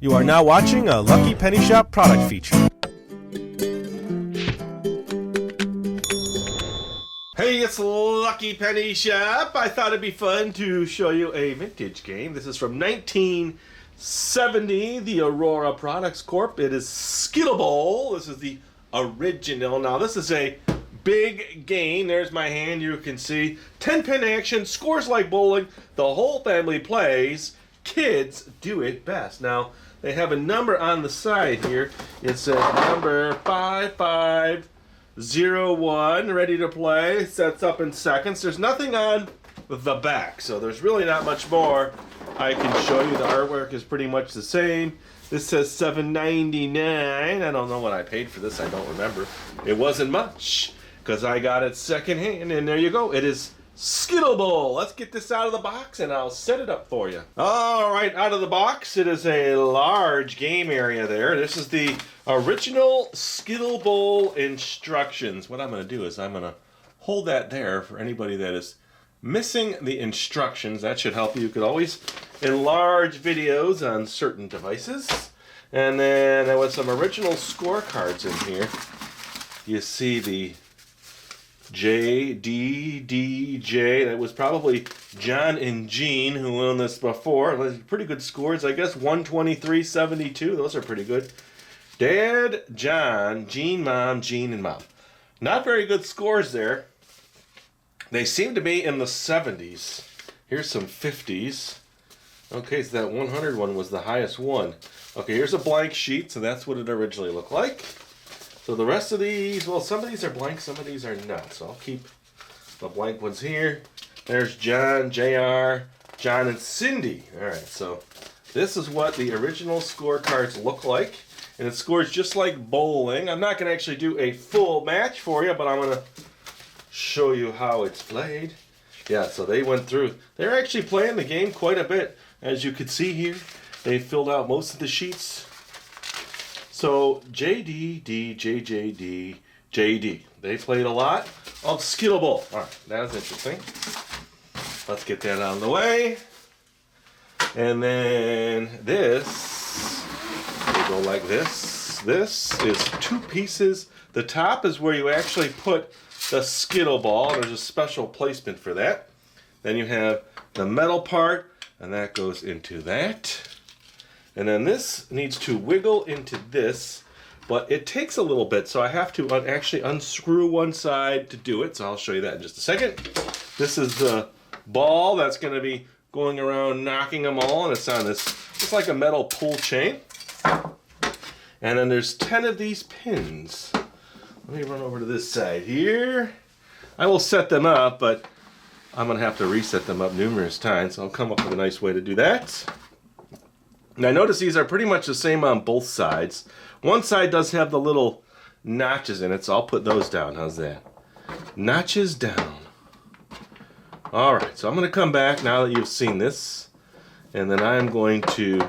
You are now watching a Lucky Penny Shop product feature. Hey, it's Lucky Penny Shop. I thought it'd be fun to show you a vintage game. This is from 1970, the Aurora Products Corp. It is Skittle-Bowl. This is the original. Now, this is a big game. There's my hand, you can see. 10-pin action, scores like bowling. The whole family plays. Kids do it best. Now, they have a number on the side here. It's a number 5501, ready to play. Sets up in seconds. There's nothing on the back, so there's really not much more I can show you. The artwork is pretty much the same. This says $7.99. I don't know what I paid for this. I don't remember. It wasn't much because I got it secondhand, and there you go. It is Skittle-Bowl. Let's get this out of the box and I'll set it up for you. All right, out of the box, it is a large game area there. This is the original Skittle-Bowl instructions. What I'm going to do is I'm going to hold that there for anybody that is missing the instructions. That should help you. You could always enlarge videos on certain devices. And then there was some original scorecards in here. You see the JDDJ. That was probably John and Jean who won this before. Pretty good scores, I guess. 123.72. Those are pretty good. Dad, John, Jean, and Mom. Not very good scores there. They seem to be in the 70s. Here's some 50s. Okay, so that 100 one was the highest one. Okay, here's a blank sheet, so that's what it originally looked like. So the rest of these, well, some of these are blank, some of these are not. So I'll keep the blank ones here. There's John, JR, John, and Cindy. All right, so this is what the original scorecards look like. And it scores just like bowling. I'm not going to actually do a full match for you, but I'm going to show you how it's played. Yeah, so they went through. They're actually playing the game quite a bit. As you can see here, they filled out most of the sheets. So JDD, JJD, JD. They played a lot of Skittle-Bowl. All right, that was interesting. Let's get that out of the way. And then this, we go like this. This is two pieces. The top is where you actually put the Skittle-Ball. There's a special placement for that. Then you have the metal part, and that goes into that. And then this needs to wiggle into this, but it takes a little bit, so I have to actually unscrew one side to do it, so I'll show you that in just a second. This is the ball that's going to be going around knocking them all, and it's on this, it's like a metal pull chain. And then there's 10 of these pins. Let me run over to this side here. I will set them up, but I'm going to have to reset them up numerous times, so I'll come up with a nice way to do that. Now notice these are pretty much the same on both sides. One side does have the little notches in it, so I'll put those down. How's that? Notches down. Alright, so I'm going to come back now that you've seen this, and then I'm going to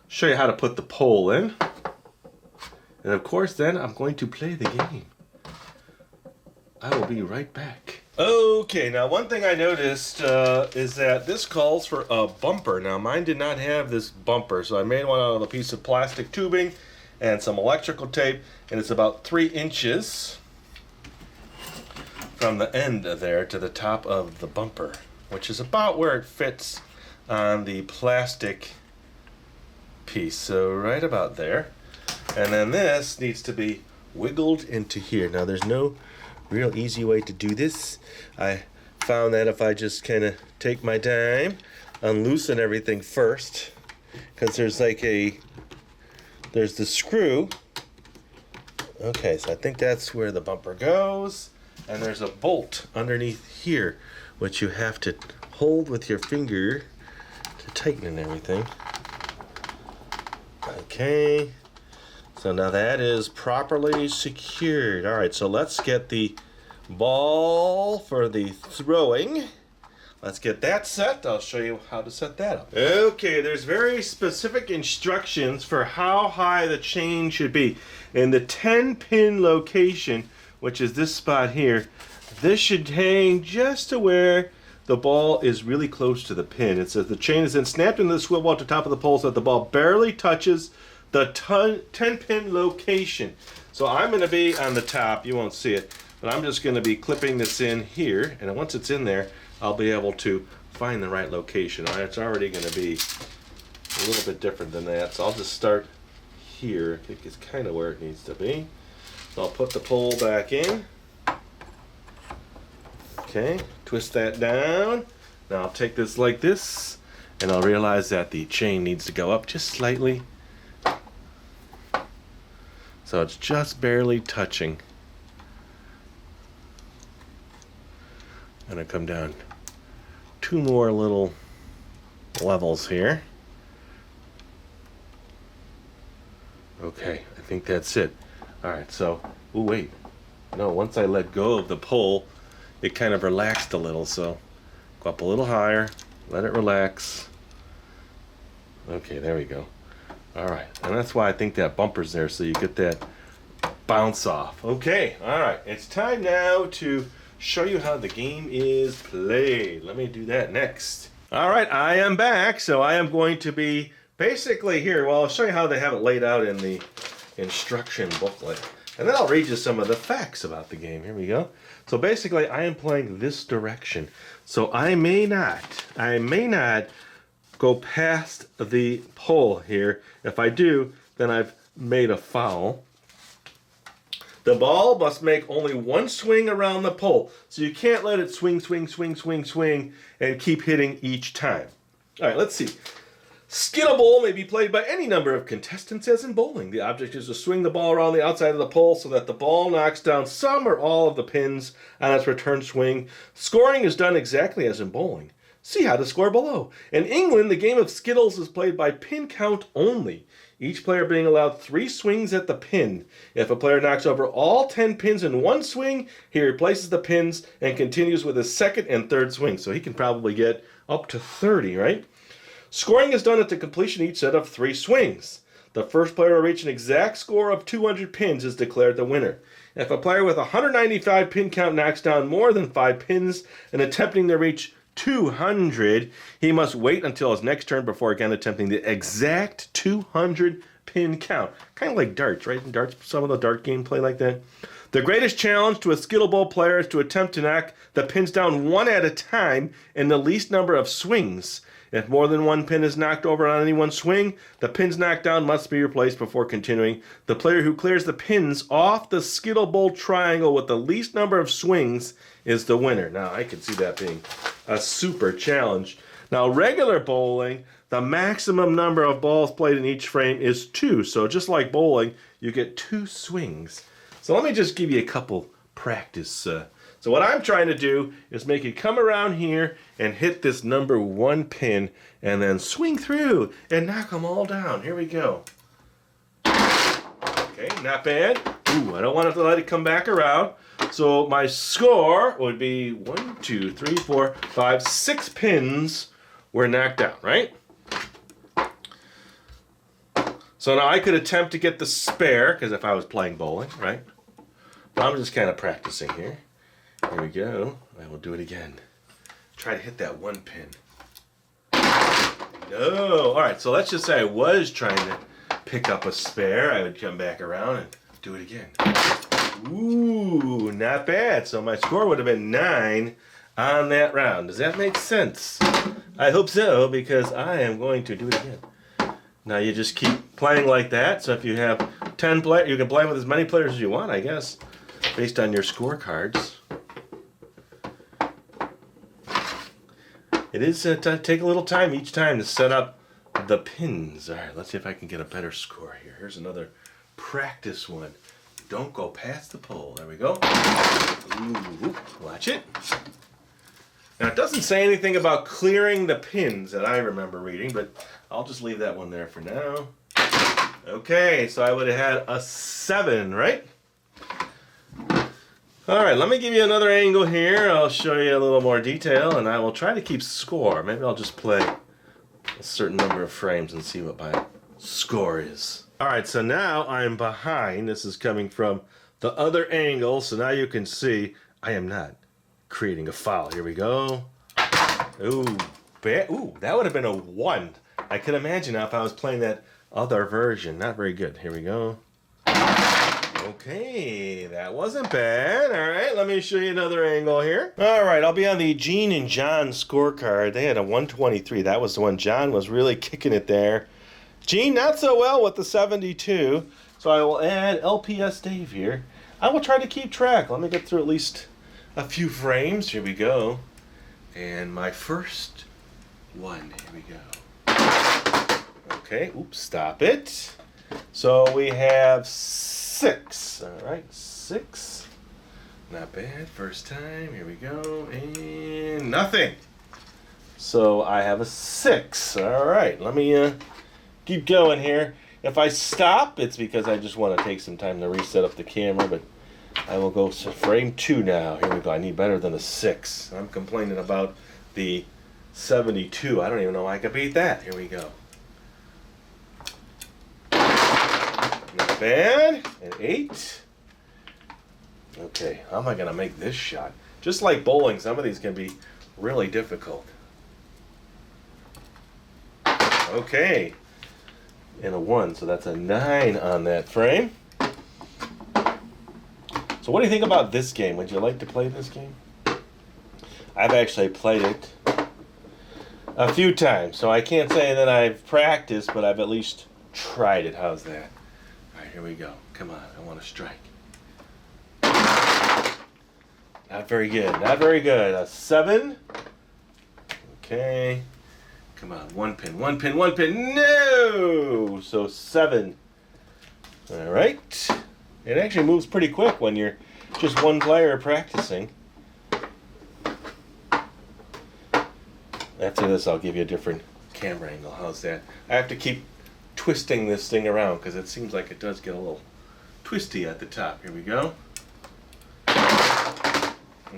show you how to put the pole in. And of course then I'm going to play the game. I will be right back. Okay, now one thing I noticed is that this calls for a bumper. Now mine did not have this bumper, so I made one out of a piece of plastic tubing and some electrical tape, and it's about 3 inches from the end there to the top of the bumper, which is about where it fits on the plastic piece, so right about there. And then this needs to be wiggled into here. Now there's no real easy way to do this. I found that if I just kind of take my time, unloosen everything first, because there's the screw. Okay, so I think that's where the bumper goes, and there's a bolt underneath here, which you have to hold with your finger to tighten and everything. Okay. So now that is properly secured. All right, so let's get the ball for the throwing. Let's get that set. I'll show you how to set that up. Okay, there's very specific instructions for how high the chain should be. In the 10-pin location, which is this spot here, this should hang just to where the ball is really close to the pin. It says the chain is then snapped into the swivel at the top of the pole so that the ball barely touches the 10-pin location. So I'm going to be on the top. You won't see it, but I'm just going to be clipping this in here, and once it's in there, I'll be able to find the right location. All right, it's already going to be a little bit different than that, so I'll just start here. I think it's kind of where it needs to be. So I'll put the pole back in. Okay, twist that down. Now I'll take this like this, and I'll realize that the chain needs to go up just slightly. So it's just barely touching. I'm gonna come down 2 more little levels here. Okay, I think that's it. All right, so, oh wait. No, once I let go of the pole, it kind of relaxed a little, so go up a little higher, let it relax. Okay, there we go. All right, and that's why I think that bumper's there, so you get that bounce off. Okay, all right, it's time now to show you how the game is played. Let me do that next. All right, I am back, so I am going to be basically here. Well, I'll show you how they have it laid out in the instruction booklet, and then I'll read you some of the facts about the game. Here we go. So basically, I am playing this direction, so I may not go past the pole here. If I do, then I've made a foul. The ball must make only 1 swing around the pole, so you can't let it swing, swing, swing, swing, swing, and keep hitting each time. All right, let's see. Skittle-Bowl may be played by any number of contestants as in bowling. The object is to swing the ball around the outside of the pole so that the ball knocks down some or all of the pins on its return swing. Scoring is done exactly as in bowling. See how to score below. In England, the game of Skittles is played by pin count only, each player being allowed 3 swings at the pin. If a player knocks over all 10 pins in 1 swing, he replaces the pins and continues with his second and third swing. So he can probably get up to 30, right? Scoring is done at the completion of each set of 3 swings. The first player to reach an exact score of 200 pins is declared the winner. If a player with a 195 pin count knocks down more than 5 pins and attempting to reach 200, he must wait until his next turn before again attempting the exact 200 pin count. Kind of like darts, right? In darts, some of the dart game play like that. The greatest challenge to a Skittle-Bowl player is to attempt to knock the pins down 1 at a time in the least number of swings. If more than 1 pin is knocked over on any one swing, the pins knocked down must be replaced before continuing. The player who clears the pins off the Skittle-Bowl triangle with the least number of swings is the winner. Now, I can see that being a super challenge. Now, regular bowling, the maximum number of balls played in each frame is 2. So just like bowling, you get 2 swings. So let me just give you a couple practice. So what I'm trying to do is make it come around here and hit this number 1 pin and then swing through and knock them all down. Here we go. Okay, not bad. Ooh, I don't want to let it come back around. So my score would be 1, 2, 3, 4, 5, 6 pins were knocked down, right? So now I could attempt to get the spare, because if I was playing bowling, right? But I'm just kind of practicing here. Here we go. I will do it again. Try to hit that 1 pin. No. All right, so let's just say I was trying to pick up a spare. I would come back around and do it again. Ooh, not bad. So my score would have been 9 on that round. Does that make sense? I hope so, because I am going to do it again. Now you just keep playing like that. So if you have 10 players, you can play with as many players as you want, I guess, based on your scorecards. It is take a little time each time to set up the pins. All right, let's see if I can get a better score here. Here's another practice one. Don't go past the pole. There we go. Ooh, watch it. Now, it doesn't say anything about clearing the pins that I remember reading, but I'll just leave that one there for now. Okay, so I would have had a 7, right? All right, let me give you another angle here. I'll show you a little more detail, and I will try to keep score. Maybe I'll just play a certain number of frames and see what my score is. All right, so now I'm behind. This is coming from the other angle, so now you can see I am not creating a foul. Here we go. Ooh, ooh, that would have been a 1. I could imagine now if I was playing that other version. Not very good. Here we go. Okay, that wasn't bad. All right, let me show you another angle here. All right, I'll be on the Gene and John scorecard. They had a 123. That was the one. John was really kicking it there. Gene, not so well with the 72. So I will add LPS-Dave here. I will try to keep track. Let me get through at least a few frames. Here we go. And my first one. Here we go. Okay, oops, stop it. So we have 6. All right, 6. Not bad. First time. Here we go. And nothing. So I have a 6. All right, let me keep going here. If I stop, it's because I just want to take some time to reset up the camera, but I will go to frame 2 now. Here we go. I need better than a 6. I'm complaining about the 72. I don't even know why I could beat that. Here we go. Not bad. An 8. Okay, how am I going to make this shot? Just like bowling, some of these can be really difficult. Okay. And a 1, so that's a 9 on that frame. So what do you think about this game? Would you like to play this game? I've actually played it a few times, so I can't say that I've practiced, but I've at least tried it. How's that? All right, here we go. Come on, I want to strike. Not very good. Not very good. A 7. Okay. Come on, 1 pin, 1 pin, 1 pin. No! So 7. All right. It actually moves pretty quick when you're just one player practicing. After this, I'll give you a different camera angle. How's that? I have to keep twisting this thing around because it seems like it does get a little twisty at the top. Here we go.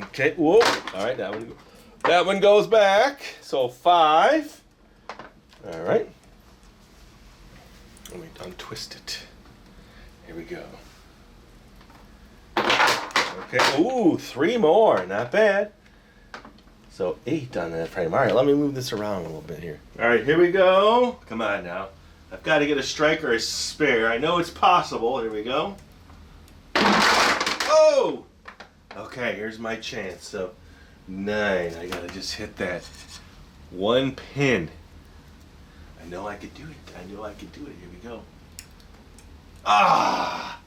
Okay. Whoa. All right. That one goes back. So 5. All right. Let me untwist it. Here we go. Okay. Ooh, 3 more. Not bad. So 8 on that frame. All right, let me move this around a little bit here. All right, here we go. Come on now. I've got to get a strike or a spare. I know it's possible. Here we go. Oh! Okay, here's my chance. So 9. I got to just hit that 1 pin. I know I could do it. I know I could do it. Here we go. Ah!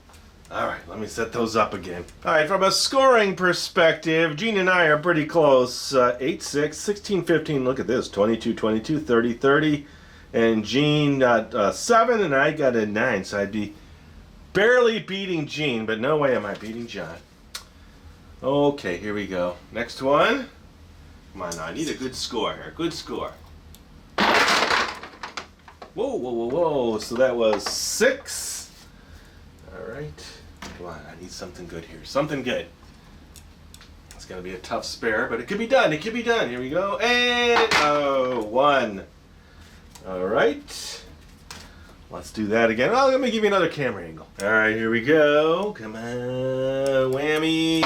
All right, let me set those up again. All right, from a scoring perspective, Gene and I are pretty close. 8, 6, 16, 15. Look at this. 22, 22, 30, 30. And Gene got 7, and I got a 9. So I'd be barely beating Gene, but no way am I beating John. Okay, here we go. Next one. Come on now. I need a good score here. Good score. Whoa, whoa, whoa, whoa. So that was 6. All right. Come on. I need something good here. Something good. It's going to be a tough spare, but it could be done. It could be done. Here we go. And 1. All right. Let's do that again. Oh, let me give you another camera angle. All right. Here we go. Come on. Whammy.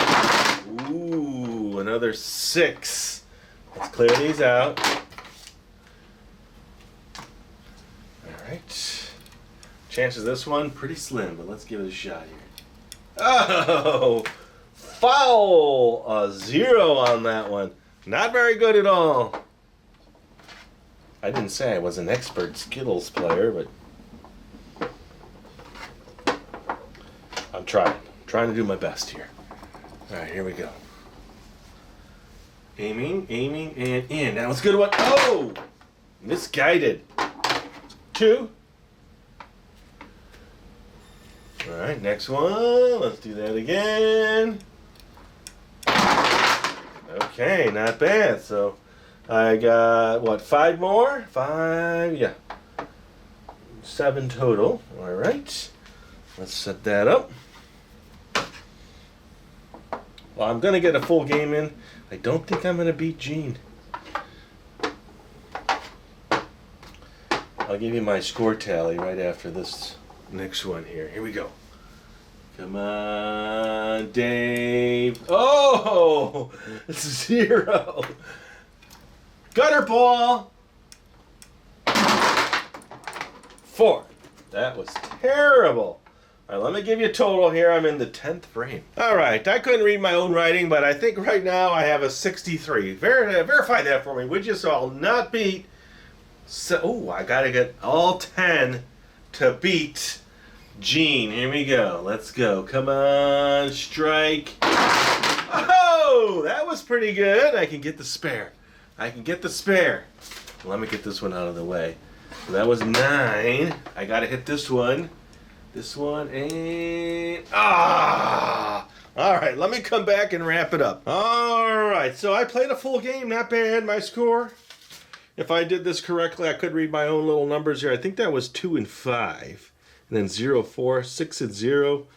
Ooh, another 6. Let's clear these out. Alright. Chances of this one, pretty slim, but let's give it a shot here. Oh! Foul! A 0 on that one. Not very good at all. I didn't say I was an expert Skittles player, but I'm trying. I'm trying to do my best here. Alright, here we go. Aiming, aiming, and in. That was a good one. Oh! Misguided. 2. All right, next one. Let's do that again. Okay, not bad. So I got, what, 5 more? 5, yeah. 7 total. All right. Let's set that up. Well, I'm going to get a full game in. I don't think I'm going to beat Gene. I'll give you my score tally right after this next one here. Here we go. Come on, Dave. Oh! 0. Gutter ball. 4. That was terrible. All right, let me give you a total here. I'm in the 10th frame. All right, I couldn't read my own writing, but I think right now I have a 63. Verify that for me, would you? So I'll not beat. So, oh, I got to get all 10 to beat Gene. Here we go. Let's go. Come on, strike. Oh, that was pretty good. I can get the spare. I can get the spare. Let me get this one out of the way. So that was 9. I got to hit this one. This one and all right, let me come back and wrap it up. All right, so I played a full game, not bad. My score, if I did this correctly, I could read my own little numbers here. I think that was 2 and 5, and then 0, 4, 6 and 0.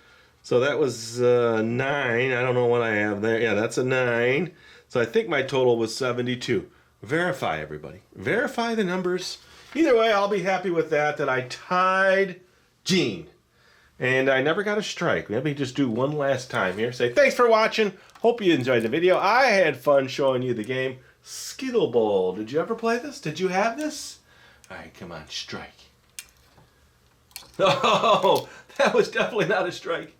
So that was 9. I don't know what I have there. Yeah, that's a 9. So I think my total was 72. Verify, everybody. Verify the numbers. Either way, I'll be happy with that I tied Gene. And I never got a strike. Let me just do one last time here. Say thanks for watching. Hope you enjoyed the video. I had fun showing you the game Skittle-Bowl. Did you ever play this? Did you have this? All right, come on, strike. Oh, that was definitely not a strike.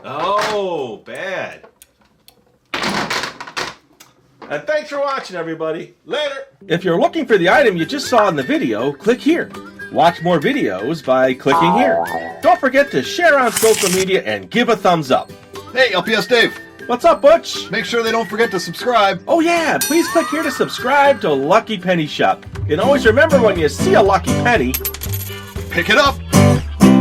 Oh, bad. And thanks for watching, everybody. Later. If you're looking for the item you just saw in the video, click here. Watch more videos by clicking here. Don't forget to share on social media and give a thumbs up. Hey, LPS-Dave. What's up, Butch? Make sure they don't forget to subscribe. Oh yeah, please click here to subscribe to Lucky Penny Shop. And always remember, when you see a lucky penny, pick it up.